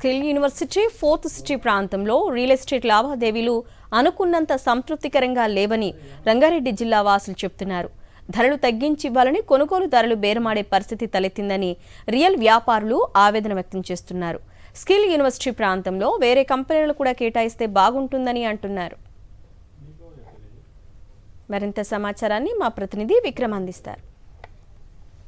Skill university fourth city ప్రాంతంలో real estate లావాదేవీలు అనుకున్నంత సంతృప్తికరంగా లేవని రంగారెడ్డి జిల్లా వాసులు చెబుతున్నారు. ధరలు తగ్గించివ్వాలని కొనుగోలుదారులు బేరమాడే పరిస్థితి తలెత్తిందని రియల్ వ్యాపారులు ఆవేదన వ్యక్తం చేస్తున్నారు. స్కిల్ యూనివర్సిటీ ప్రాంతంలో వేరే కంపెనీలు కూడా కేటాయిస్తే బాగుంటుందని అంటున్నారు. మరింత సమాచారాన్ని మా ప్రతినిధి విక్రమ్ అందిస్తారు.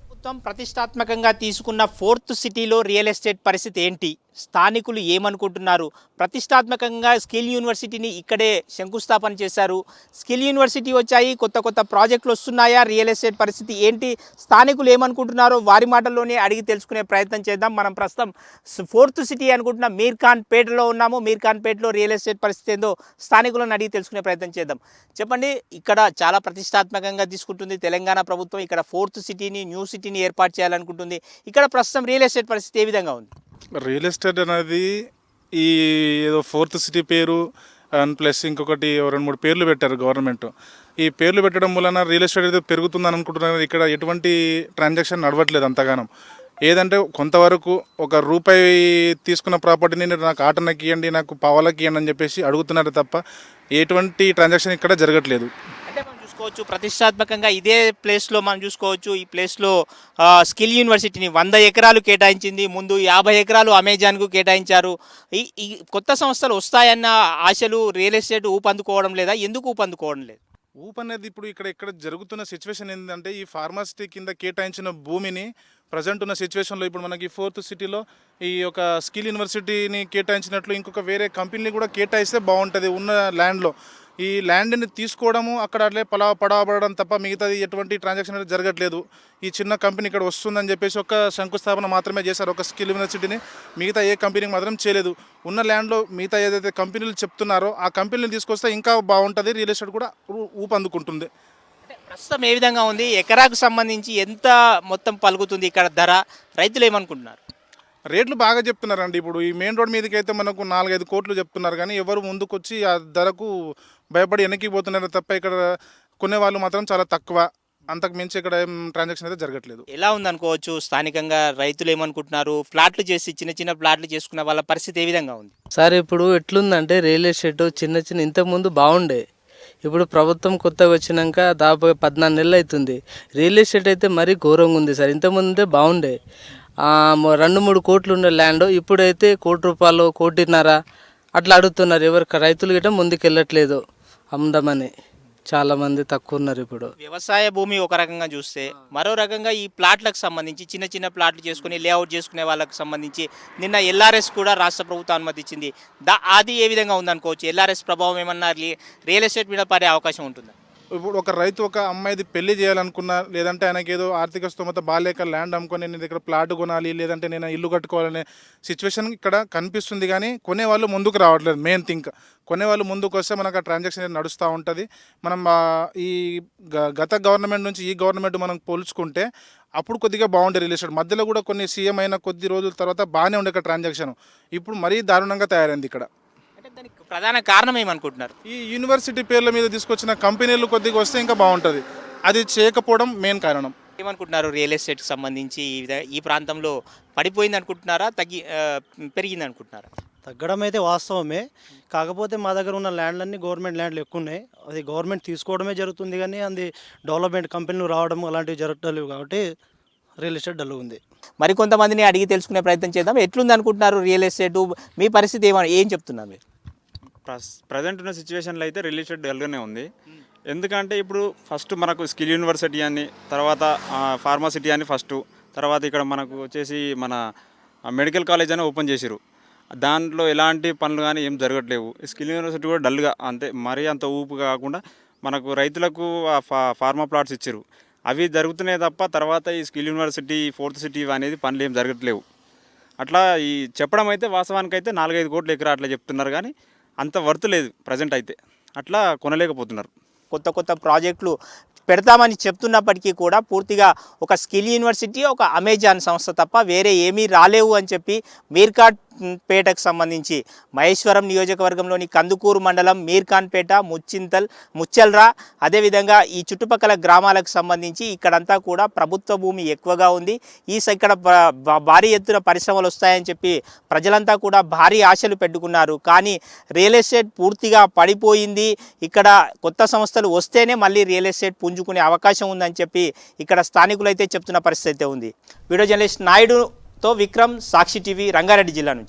ప్రభుత్వం ప్రతిష్టాత్మకంగా తీసుకున్న ఫోర్త్ సిటీలో రియల్ ఎస్టేట్ పరిస్థితి ఏంటి, స్థానికులు ఏమనుకుంటున్నారు? ప్రతిష్టాత్మకంగా స్కిల్ యూనివర్సిటీని ఇక్కడే శంకుస్థాపన చేశారు. స్కిల్ యూనివర్సిటీ వచ్చాయి, కొత్త కొత్త ప్రాజెక్టులు వస్తున్నాయా, రియల్ ఎస్టేట్ పరిస్థితి ఏంటి, స్థానికులు ఏమనుకుంటున్నారో వారి మాటల్లోనే అడిగి తెలుసుకునే ప్రయత్నం చేద్దాం. మనం ప్రస్తుతం ఫోర్త్ సిటీ అనుకుంటున్న మీర్ఖాన్ పేటలో ఉన్నాము. మీర్ఖాన్ పేటలో రియల్ ఎస్టేట్ పరిస్థితి ఏందో స్థానికులను అడిగి తెలుసుకునే ప్రయత్నం చేద్దాం. చెప్పండి, ఇక్కడ చాలా ప్రతిష్టాత్మకంగా తీసుకుంటుంది తెలంగాణ ప్రభుత్వం. ఇక్కడ ఫోర్త్ సిటీని, న్యూ సిటీని ఏర్పాటు చేయాలనుకుంటుంది. ఇక్కడ ప్రస్తుతం రియల్ ఎస్టేట్ పరిస్థితి ఏ విధంగా ఉంది? రియల్ ఎస్టేట్ అనేది ఈ ఏదో ఫోర్త్ సిటీ పేరు అండ్ ప్లస్ ఇంకొకటి 2-3 పేర్లు పెట్టారు గవర్నమెంట్. ఈ పేర్లు పెట్టడం వలన రియల్ ఎస్టేట్ అయితే పెరుగుతుందని అనుకుంటున్నారు. ఇక్కడ ఎటువంటి ట్రాన్సాక్షన్ నడవట్లేదు అంతగానం. ఏదంటే కొంతవరకు ₹1 తీసుకున్న ప్రాపర్టీని నాకు ఆటనకి ఇవ్వండి, నాకు పావలకి ఇవ్వండి అని చెప్పేసి అడుగుతున్నారు తప్ప ఎటువంటి ట్రాన్సాక్షన్ ఇక్కడ జరగట్లేదు. చూసుకోవచ్చు ప్రతిష్టాత్మకంగా ఇదే ప్లేస్లో మనం చూసుకోవచ్చు. ఈ ప్లేస్లో స్కిల్ యూనివర్సిటీని 100 ఎకరాలు కేటాయించింది. ముందు 50 ఎకరాలు అమెజాన్కు కేటాయించారు. ఈ కొత్త సంస్థలు వస్తాయన్న ఆశలు రియల్ ఎస్టేట్ ఊపందుకోవడం లేదా? ఎందుకు ఊపందుకోవడం లేదు? అనేది ఇప్పుడు ఇక్కడ జరుగుతున్న సిచ్యువేషన్ ఏంటంటే ఈ ఫార్మాసిటీ కింద కేటాయించిన భూమిని ప్రజెంట్ ఉన్న సిచ్యువేషన్లో ఇప్పుడు మనకి ఫోర్త్ సిటీలో ఈ యొక్క స్కిల్ యూనివర్సిటీని కేటాయించినట్లు ఇంకొక వేరే కంపెనీని కూడా కేటాయిస్తే బాగుంటుంది. ఉన్న ల్యాండ్లో ఈ ల్యాండ్ని తీసుకోవడము అక్కడ అట్లే పడవబడడం తప్ప మిగతాది ఎటువంటి ట్రాన్సాక్షన్ అనేది జరగట్లేదు. ఈ చిన్న కంపెనీ ఇక్కడ వస్తుందని చెప్పేసి ఒక శంకుస్థాపన మాత్రమే చేశారు ఒక స్కిల్ యూనివర్సిటీని. మిగతా ఏ కంపెనీకి మాత్రం చేయలేదు. ఉన్న ల్యాండ్లో మిగతా ఏదైతే కంపెనీలు చెప్తున్నారో ఆ కంపెనీని తీసుకొస్తే ఇంకా బాగుంటుంది, రియల్ ఎస్టేట్ కూడా ఊపందుకుంటుంది. ప్రస్తుతం ఏ విధంగా ఉంది? ఎకరాకు సంబంధించి ఎంత మొత్తం పలుకుతుంది ఇక్కడ ధర? రైతులు ఏమనుకుంటున్నారు? రేట్లు బాగా చెప్తున్నారండి. ఇప్పుడు ఈ మెయిన్ రోడ్ మీదకి అయితే మనకు 4-5 కోట్లు చెప్తున్నారు, కానీ ఎవరు ముందుకొచ్చి ఆ ధరకు భయపడి వెనక్కి పోతున్నారు తప్ప ఇక్కడ కొనే వాళ్ళు మాత్రం చాలా తక్కువ. అంతకు మించి ఇక్కడ ఏం ట్రాన్సాక్షన్ అయితే జరగట్లేదు. ఎలా ఉందనుకోవచ్చు? స్థానికంగా రైతులు ఏమనుకుంటున్నారు? ఫ్లాట్లు చేసి చిన్న చిన్న ఫ్లాట్లు చేసుకున్న వాళ్ళ పరిస్థితి ఏ విధంగా ఉంది? సార్, ఇప్పుడు ఎట్లుందంటే రియల్ ఎస్టేట్ చిన్న ఇంతకుముందు బాగుండే. ఇప్పుడు ప్రభుత్వం కొత్తగా వచ్చినాక దాదాపు 14 నెలలు అవుతుంది. రియల్ ఎస్టేట్ అయితే మరీ ఘోరంగా ఉంది సార్. ఇంతకుముందే బాగుండే 2-3 కోట్లు ఉండే ల్యాండ్ ఇప్పుడైతే ₹1 కోటి, 1.5 అట్లా అడుగుతున్నారు. ఎవరికి రైతులు గిట్ట ముందుకు వెళ్ళట్లేదు అమ్ముదామని. చాలామంది తక్కువ ఉన్నారు. ఇప్పుడు వ్యవసాయ భూమి ఒక రకంగా చూస్తే, మరో రకంగా ఈ ప్లాట్లకు సంబంధించి చిన్న చిన్న ప్లాట్లు చేసుకుని లేఅవుట్ చేసుకునే వాళ్ళకి సంబంధించి నిన్న ఎల్ఆర్ఎస్ కూడా రాష్ట్ర ప్రభుత్వం అనుమతి ఇచ్చింది. అది ఏ విధంగా ఉందనుకోవచ్చు? ఎల్ఆర్ఎస్ ప్రభావం ఏమన్నా రియల్ ఎస్టేట్ మీద పడే అవకాశం ఉంటుందా? ఇప్పుడు ఒక రైతు ఒక అమ్మాయిది పెళ్లి చేయాలనుకున్నా, లేదంటే ఆయనకి ఏదో ఆర్థిక స్తోమత బాగాలేక ల్యాండ్ అమ్ముకొని నేను ఇక్కడ ప్లాట్ కొనాలి, లేదంటే నేను ఇల్లు కట్టుకోవాలనే సిచ్యువేషన్ ఇక్కడ కనిపిస్తుంది. కానీ కొనేవాళ్ళు ముందుకు రావట్లేదు. మెయిన్ థింక్ కొనేవాళ్ళు ముందుకు వస్తే మనకు ఆ ట్రాన్సాక్షన్ నడుస్తూ ఉంటుంది. మనం ఈ గత గవర్నమెంట్ నుంచి ఈ గవర్నమెంట్ మనం పోల్చుకుంటే అప్పుడు కొద్దిగా బాగుండే రియల్ ఎస్టేట్. మధ్యలో కూడా కొన్ని సీఎం అయిన కొద్ది రోజుల తర్వాత బాగానే ఉండే ట్రాన్సాక్షన్. ఇప్పుడు మరీ దారుణంగా తయారైంది ఇక్కడ. దానికి ప్రధాన కారణం ఏమనుకుంటున్నారు? ఈ యూనివర్సిటీ పేర్ల మీద తీసుకొచ్చిన కంపెనీలు కొద్దిగా వస్తే ఇంకా బాగుంటుంది. అది చేయకపోవడం మెయిన్ కారణం. ఏమనుకుంటున్నారు? రియల్ ఎస్టేట్కి సంబంధించి ఈ ప్రాంతంలో పడిపోయింది అనుకుంటున్నారా, పెరిగింది అనుకుంటున్నారా? తగ్గడం అయితే వాస్తవమే. కాకపోతే మా దగ్గర ఉన్న ల్యాండ్లన్నీ గవర్నమెంట్ ల్యాండ్లు ఎక్కువ ఉన్నాయి. అది గవర్నమెంట్ తీసుకోవడమే జరుగుతుంది, కానీ అది డెవలప్మెంట్ కంపెనీలు రావడం అలాంటివి జరగట్లేవు. కాబట్టి రియల్ ఎస్టేట్ డల్ ఉంది. మరికొంతమందిని అడిగి తెలుసుకునే ప్రయత్నం చేద్దాం. ఎట్లుంది అనుకుంటున్నారు రియల్ ఎస్టేట్? మీ పరిస్థితి ఏం చెప్తున్నారు మీరు? ప్రజెంట్ ఉన్న సిచ్యువేషన్లో అయితే రియల్ ఎస్టేట్ డల్గానే ఉంది. ఎందుకంటే ఇప్పుడు ఫస్ట్ మనకు స్కిల్ యూనివర్సిటీ అని, తర్వాత ఫార్మాసిటీ అని ఫస్ట్, తర్వాత ఇక్కడ మనకు వచ్చేసి మన మెడికల్ కాలేజ్ అని ఓపెన్ చేసిరు. దాంట్లో ఎలాంటి పనులు కానీ ఏం జరగట్లేవు. స్కిల్ యూనివర్సిటీ కూడా డల్గా, అంతే మరీ అంత ఊపు కాకుండా మనకు రైతులకు ఫార్మా ప్లాట్స్ ఇచ్చారు. అవి జరుగుతున్నాయి తప్ప తర్వాత ఈ స్కిల్ యూనివర్సిటీ, ఫోర్త్ సిటీ అనేది పనులు ఏం జరగట్లేవు. అట్లా ఈ చెప్పడం అయితే వాస్తవానికి అయితే 4-5 కోట్ల ఎకరా అట్లా చెప్తున్నారు, కానీ అంత వర్త్ లేదు ప్రజెంట్ అయితే. అట్లా కొనలేకపోతున్నారు. కొత్త కొత్త ప్రాజెక్టులు పెడతామని చెప్తున్నప్పటికీ కూడా పూర్తిగా ఒక స్కిల్ యూనివర్సిటీ, ఒక అమెజాన్ సంస్థ తప్ప వేరే ఏమీ రాలేవు అని చెప్పి పేటకు సంబంధించి మహేశ్వరం నియోజకవర్గంలోని కందుకూరు మండలం మీర్ఖాన్పేట, ముచ్చల్రా అదేవిధంగా ఈ చుట్టుపక్కల గ్రామాలకు సంబంధించి ఇక్కడంతా కూడా ప్రభుత్వ భూమి ఎక్కువగా ఉంది. ఇక్కడ భారీ ఎత్తున పరిశ్రమలు వస్తాయని చెప్పి ప్రజలంతా కూడా భారీ ఆశలు పెట్టుకున్నారు. కానీ రియల్ ఎస్టేట్ పూర్తిగా పడిపోయింది. ఇక్కడ కొత్త సంస్థలు వస్తేనే మళ్ళీ రియల్ ఎస్టేట్ పుంజుకునే అవకాశం ఉందని చెప్పి ఇక్కడ స్థానికులు అయితే చెప్తున్న పరిస్థితి అయితే ఉంది. వీడియో జర్నలిస్ట్ నాయుడుతో విక్రమ్, సాక్షి టీవీ, రంగారెడ్డి జిల్లా నుంచి.